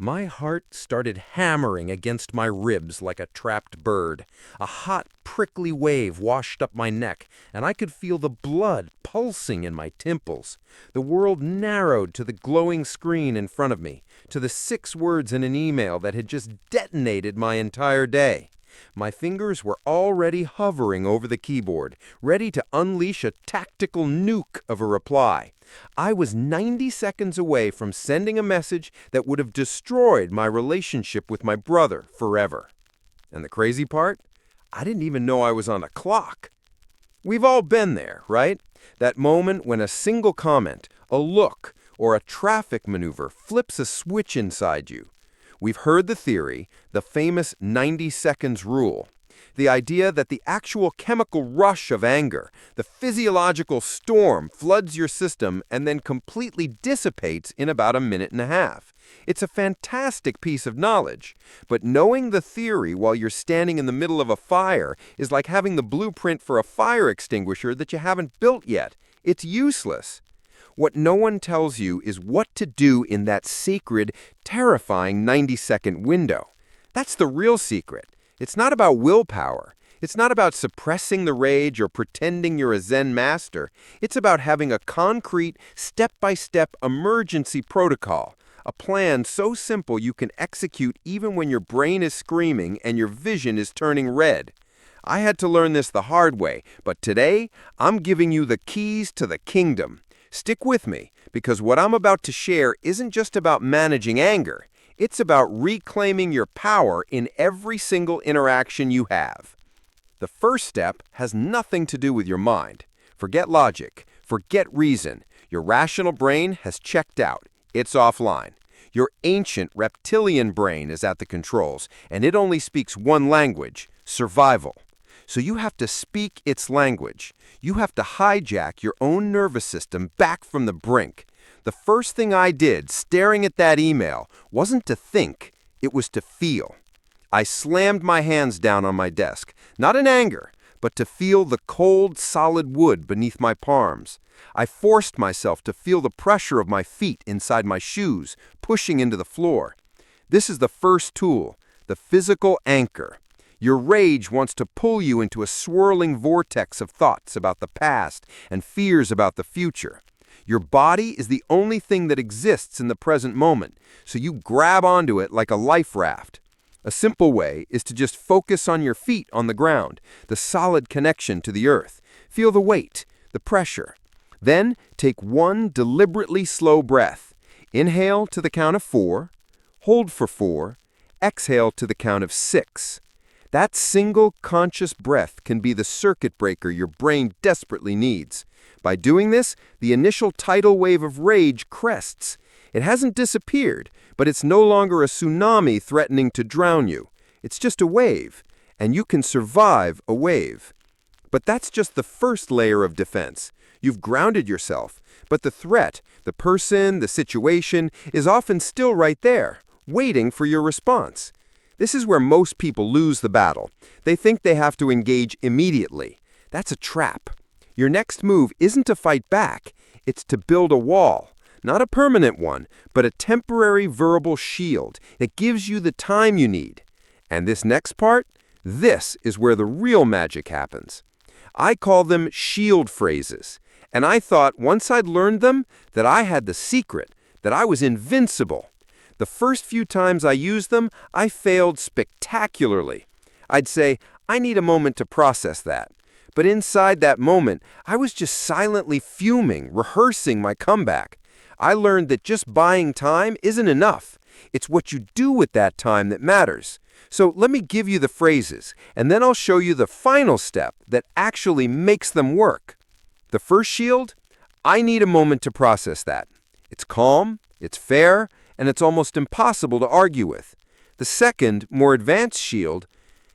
My heart started hammering against my ribs like a trapped bird. A hot, prickly wave washed up my neck, and I could feel the blood pulsing in my temples. The world narrowed to the glowing screen in front of me, to the 6 words in an email that had just detonated my entire day. My fingers were already hovering over the keyboard, ready to unleash a tactical nuke of a reply. I was 90 seconds away from sending a message that would have destroyed my relationship with my brother forever. And the crazy part? I didn't even know I was on a clock. We've all been there, right? That moment when a single comment, a look, or a traffic maneuver flips a switch inside you. We've heard the theory, the famous 90 seconds rule. The idea that the actual chemical rush of anger, the physiological storm, floods your system and then completely dissipates in about a minute and a half. It's a fantastic piece of knowledge, but knowing the theory while you're standing in the middle of a fire is like having the blueprint for a fire extinguisher that you haven't built yet. It's useless. What no one tells you is what to do in that sacred, terrifying 90-second window. That's the real secret. It's not about willpower. It's not about suppressing the rage or pretending you're a Zen master. It's about having a concrete, step-by-step emergency protocol, a plan so simple you can execute even when your brain is screaming and your vision is turning red. I had to learn this the hard way, but today I'm giving you the keys to the kingdom. Stick with me, because what I'm about to share isn't just about managing anger. It's about reclaiming your power in every single interaction you have. The first step has nothing to do with your mind. Forget logic. Forget reason. Your rational brain has checked out. It's offline. Your ancient reptilian brain is at the controls, and it only speaks one language: survival. So you have to speak its language. You have to hijack your own nervous system back from the brink. The first thing I did, staring at that email, wasn't to think, it was to feel. I slammed my hands down on my desk, not in anger, but to feel the cold, solid wood beneath my palms. I forced myself to feel the pressure of my feet inside my shoes, pushing into the floor. This is the first tool, the physical anchor. Your rage wants to pull you into a swirling vortex of thoughts about the past and fears about the future. Your body is the only thing that exists in the present moment, so you grab onto it like a life raft. A simple way is to just focus on your feet on the ground, the solid connection to the earth. Feel the weight, the pressure. Then take one deliberately slow breath. Inhale to the count of 4, hold for 4, exhale to the count of 6. That single conscious breath can be the circuit breaker your brain desperately needs. By doing this, the initial tidal wave of rage crests. It hasn't disappeared, but it's no longer a tsunami threatening to drown you. It's just a wave, and you can survive a wave. But that's just the first layer of defense. You've grounded yourself, but the threat, the person, the situation, is often still right there, waiting for your response. This is where most people lose the battle. They think they have to engage immediately. That's a trap. Your next move isn't to fight back. It's to build a wall. Not a permanent one, but a temporary verbal shield that gives you the time you need. And this next part? This is where the real magic happens. I call them shield phrases. And I thought once I'd learned them that I had the secret, that I was invincible. The first few times I used them, I failed spectacularly. I'd say, I need a moment to process that. But inside that moment, I was just silently fuming, rehearsing my comeback. I learned that just buying time isn't enough. It's what you do with that time that matters. So let me give you the phrases, and then I'll show you the final step that actually makes them work. The first shield, I need a moment to process that. It's calm, it's fair, and it's almost impossible to argue with. The second, more advanced shield,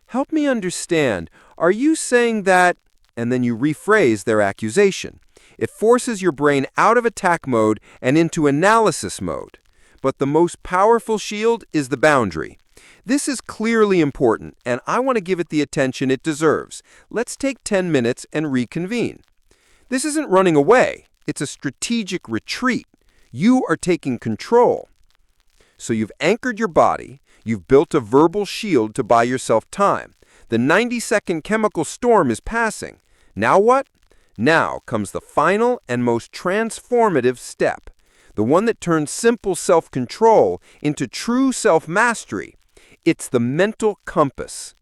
help me understand, are you saying that, and then you rephrase their accusation. It forces your brain out of attack mode and into analysis mode. But the most powerful shield is the boundary. This is clearly important, and I want to give it the attention it deserves. Let's take 10 minutes and reconvene. This isn't running away. It's a strategic retreat. You are taking control. So you've anchored your body, you've built a verbal shield to buy yourself time. The 90-second chemical storm is passing. Now what? Now comes the final and most transformative step, the one that turns simple self-control into true self-mastery. It's the mental compass.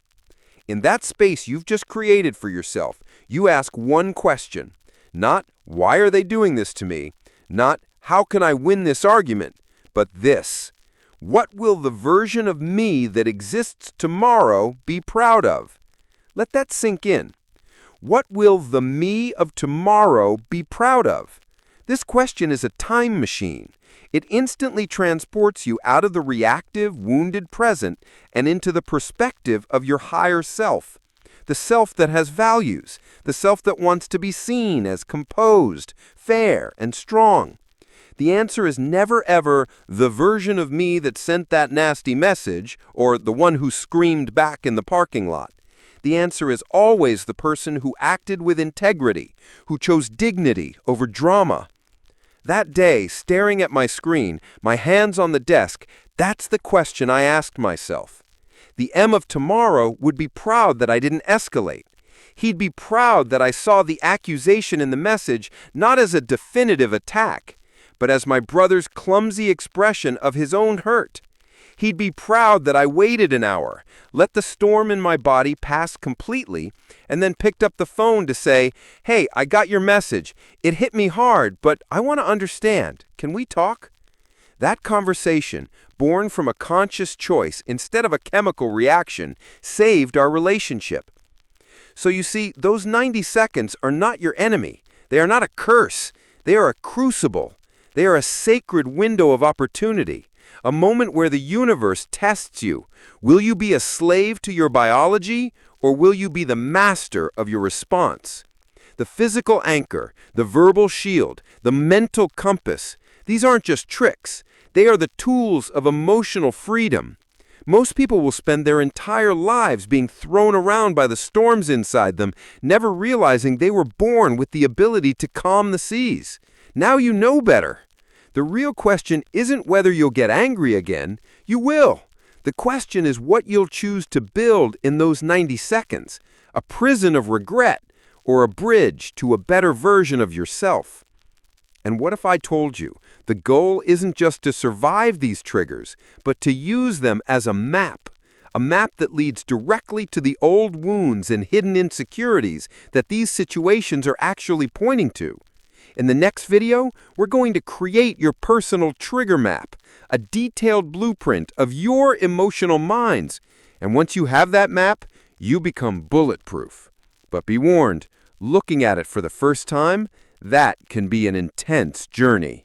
In that space you've just created for yourself, you ask one question. Not, why are they doing this to me? Not, how can I win this argument? But this, what will the version of me that exists tomorrow be proud of? Let that sink in. What will the me of tomorrow be proud of? This question is a time machine. It instantly transports you out of the reactive, wounded present and into the perspective of your higher self. The self that has values, the self that wants to be seen as composed, fair, and strong. The answer is never ever the version of me that sent that nasty message or the one who screamed back in the parking lot. The answer is always the person who acted with integrity, who chose dignity over drama. That day, staring at my screen, my hands on the desk, that's the question I asked myself. The M of tomorrow would be proud that I didn't escalate. He'd be proud that I saw the accusation in the message not as a definitive attack, but as my brother's clumsy expression of his own hurt. He'd be proud that I waited an hour, let the storm in my body pass completely, and then picked up the phone to say, hey, I got your message. It hit me hard, but I want to understand. Can we talk? That conversation, born from a conscious choice instead of a chemical reaction, saved our relationship. So you see, those 90 seconds are not your enemy. They are not a curse. They are a crucible. They are a sacred window of opportunity. A moment where the universe tests you. Will you be a slave to your biology, or will you be the master of your response? The physical anchor, the verbal shield, the mental compass, these aren't just tricks. They are the tools of emotional freedom. Most people will spend their entire lives being thrown around by the storms inside them, never realizing they were born with the ability to calm the seas. Now you know better. The real question isn't whether you'll get angry again. You will. The question is what you'll choose to build in those 90 seconds, a prison of regret or a bridge to a better version of yourself. And what if I told you the goal isn't just to survive these triggers, but to use them as a map that leads directly to the old wounds and hidden insecurities that these situations are actually pointing to? In the next video, we're going to create your personal trigger map, a detailed blueprint of your emotional minds. And once you have that map, you become bulletproof. But be warned, looking at it for the first time, that can be an intense journey.